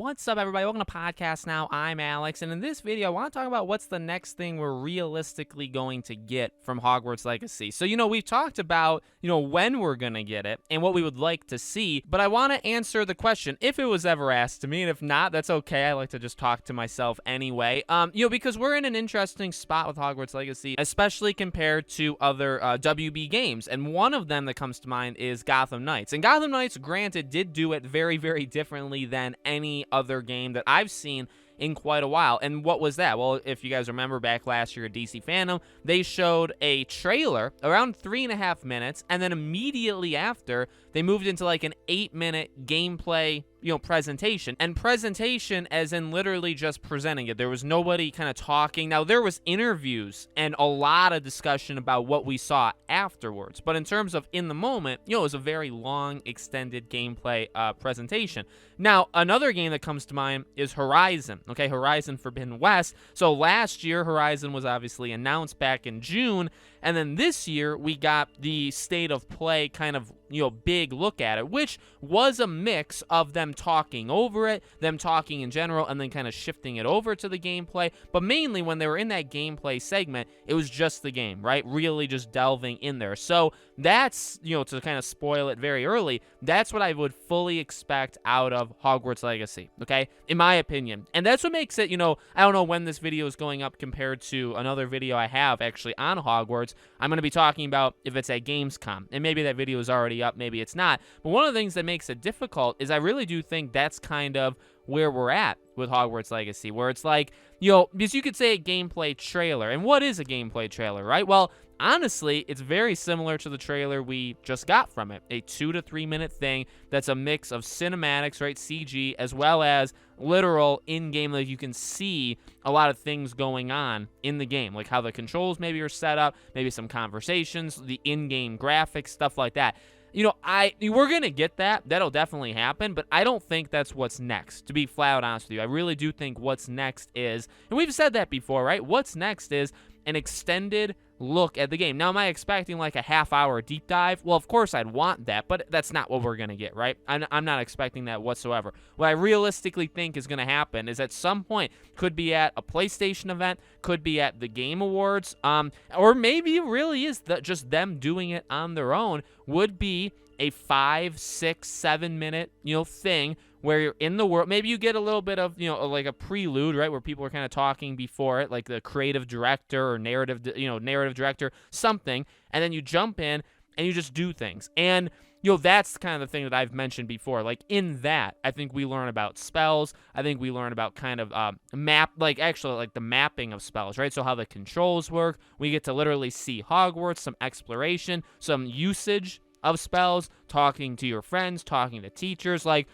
What's up, everybody? Welcome to Podcast Now. I'm Alex, and in this video, I want to talk about what's the next thing we're realistically going to get from Hogwarts Legacy. So, we've talked about, when we're going to get it and what we would like to see, but I want to answer the question if it was ever asked to me, and if not, that's okay. I like to just talk to myself anyway, because we're in an interesting spot with Hogwarts Legacy, especially compared to other WB games, and one of them that comes to mind is Gotham Knights. And Gotham Knights, granted, did do it very, very differently than any other game that I've seen in quite a while. And what was that? Well, if you guys remember back last year at DC Fandom, they showed a trailer around 3.5 minutes, and then immediately after, they moved into like an 8-minute gameplay presentation. And presentation as in literally just presenting it. There was nobody kind of talking. Now, there was interviews and a lot of discussion about what we saw afterwards. But in terms of in the moment, it was a very long, extended gameplay presentation. Now, another game that comes to mind is Horizon. Okay, Horizon Forbidden West. So last year, Horizon was obviously announced back in June. And then this year, we got the state of play kind of, big look at it, which was a mix of them talking over it, them talking in general, and then kind of shifting it over to the gameplay. But mainly when they were in that gameplay segment, it was just the game, right? Really just delving in there. So that's, to kind of spoil it very early, that's what I would fully expect out of Hogwarts Legacy, okay? In my opinion. And that's what makes it, I don't know when this video is going up compared to another video I have actually on Hogwarts. I'm going to be talking about if it's at Gamescom, and maybe that video is already up, maybe it's not. But one of the things that makes it difficult is I really do think that's kind of where we're at with Hogwarts Legacy, where it's like, because you could say a gameplay trailer, and what is a gameplay trailer, right? Well, honestly, it's very similar to the trailer we just got from it. A 2 to 3 minute thing that's a mix of cinematics, right, CG, as well as literal in-game, like you can see a lot of things going on in the game, like how the controls maybe are set up, maybe some conversations, the in-game graphics, stuff like that. We're going to get that. That'll definitely happen, but I don't think that's what's next, to be flat out honest with you. I really do think what's next is, and we've said that before, right? What's next is an extended look at the game. Now, am I expecting like a half-hour deep dive? Well, of course I'd want that, but that's not what we're going to get, right? I'm not expecting that whatsoever. What I realistically think is going to happen is at some point, could be at a PlayStation event, could be at the Game Awards, or maybe it really is just them doing it on their own, would be a 5, 6, 7 minute, thing where you're in the world. Maybe you get a little bit of, like a prelude, right, where people are kind of talking before it, like the creative director or narrative director, something, and then you jump in and you just do things. And, that's kind of the thing that I've mentioned before. Like, in that, I think we learn about spells. I think we learn about kind of the mapping of spells, right? So how the controls work. We get to literally see Hogwarts, some exploration, some usage of spells, talking to your friends, talking to teachers. Like,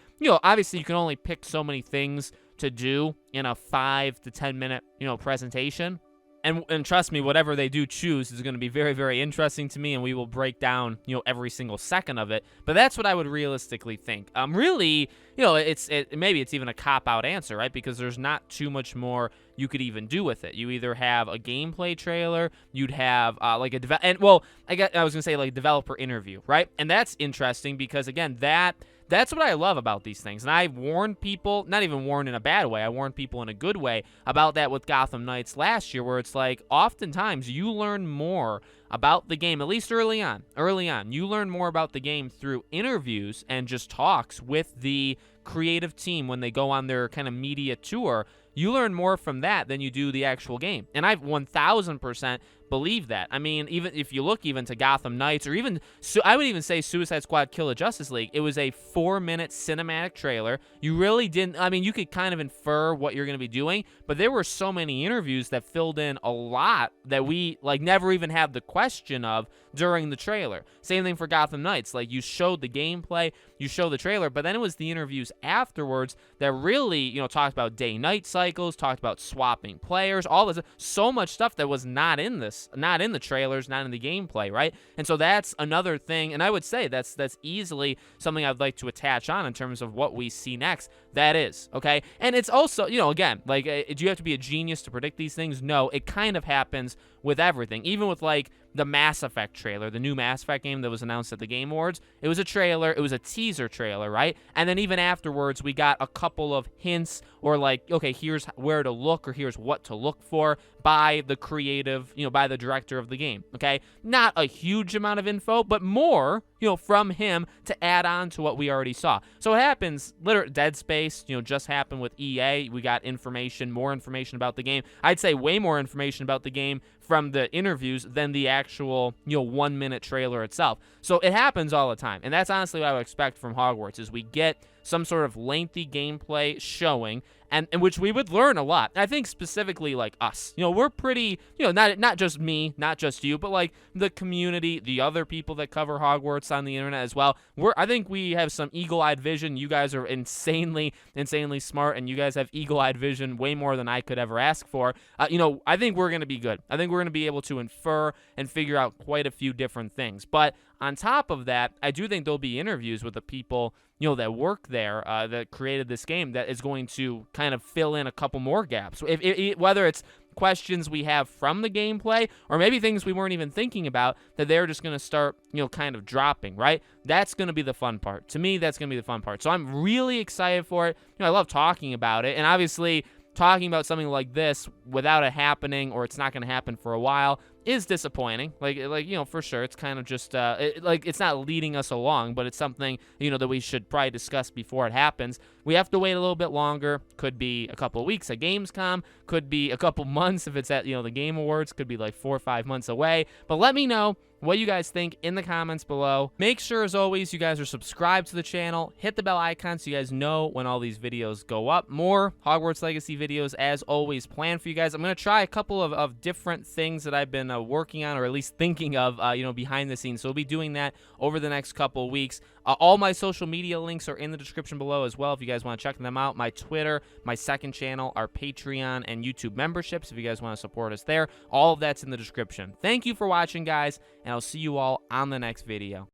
obviously you can only pick so many things to do in a 5 to 10 minute, presentation. And trust me, whatever they do choose is going to be very, very interesting to me, and we will break down, every single second of it. But that's what I would realistically think. Really, maybe it's even a cop-out answer, right? Because there's not too much more you could even do with it. You either have a gameplay trailer, you'd have I was gonna say like developer interview, right? And that's interesting because again, that's what I love about these things. And I warned people, not even warned in a bad way, I warned people in a good way about that with Gotham Knights last year, where it's like, oftentimes you learn more about the game, at least early on, you learn more about the game through interviews and just talks with the creative team when they go on their kind of media tour. You learn more from that than you do the actual game. And I've 1000% believe that. I mean, even if you look even to Gotham Knights, or even, I would even say Suicide Squad Kill the Justice League, it was a 4-minute cinematic trailer. You really didn't, you could kind of infer what you're going to be doing, but there were so many interviews that filled in a lot that we, never even had the question of during the trailer. Same thing for Gotham Knights. Like, you showed the gameplay, you showed the trailer, but then it was the interviews afterwards that really, talked about day-night cycles, talked about swapping players, all this, so much stuff that was not in this. Not in the trailers, not in the gameplay, right? And so that's another thing, and I would say that's easily something I'd like to attach on in terms of what we see next. That is, okay? And it's also, again, do you have to be a genius to predict these things? No, it kind of happens with everything. Even with, the Mass Effect trailer, the new Mass Effect game that was announced at the Game Awards. It was a trailer. It was a teaser trailer, right? And then even afterwards, we got a couple of hints or like, okay, here's where to look or here's what to look for by the creative, by the director of the game, okay? Not a huge amount of info, but more, from him to add on to what we already saw. So it happens, literally, Dead Space, just happened with EA. We got more information about the game. I'd say way more information about the game from the interviews than the actual, 1-minute trailer itself. So it happens all the time. And that's honestly what I would expect from Hogwarts is we get some sort of lengthy gameplay showing and in which we would learn a lot. I think specifically like us, we're pretty, not just me, not just you, but like the community, the other people that cover Hogwarts on the internet as well. I think we have some eagle-eyed vision. You guys are insanely smart, and you guys have eagle-eyed vision way more than I could ever ask for. I think we're going to be good. I think we're going to be able to infer and figure out quite a few different things. But on top of that, I do think there'll be interviews with the people, that work there, that created this game, that is going to kind of fill in a couple more gaps. Whether it's questions we have from the gameplay or maybe things we weren't even thinking about that they're just going to start, kind of dropping, right? That's going to be the fun part. To me, that's going to be the fun part. So I'm really excited for it. I love talking about it. And obviously, talking about something like this without it happening or it's not going to happen for a while is disappointing. Like for sure, it's kind of just it's not leading us along, but it's something that we should probably discuss before it happens. We have to wait a little bit longer. Could be a couple of weeks at Gamescom. Could be a couple months if it's at the Game Awards. Could be like 4 or 5 months away. But let me know what you guys think in the comments below. Make sure, as always, you guys are subscribed to the channel. Hit the bell icon so you guys know when all these videos go up. More Hogwarts Legacy videos, as always, planned for you guys. I'm going to try a couple of different things that I've been working on, or at least thinking of, behind the scenes. So we'll be doing that over the next couple of weeks. All my social media links are in the description below as well if you guys want to check them out. My Twitter, my second channel, our Patreon and YouTube memberships if you guys want to support us there. All of that's in the description. Thank you for watching, guys, and I'll see you all on the next video.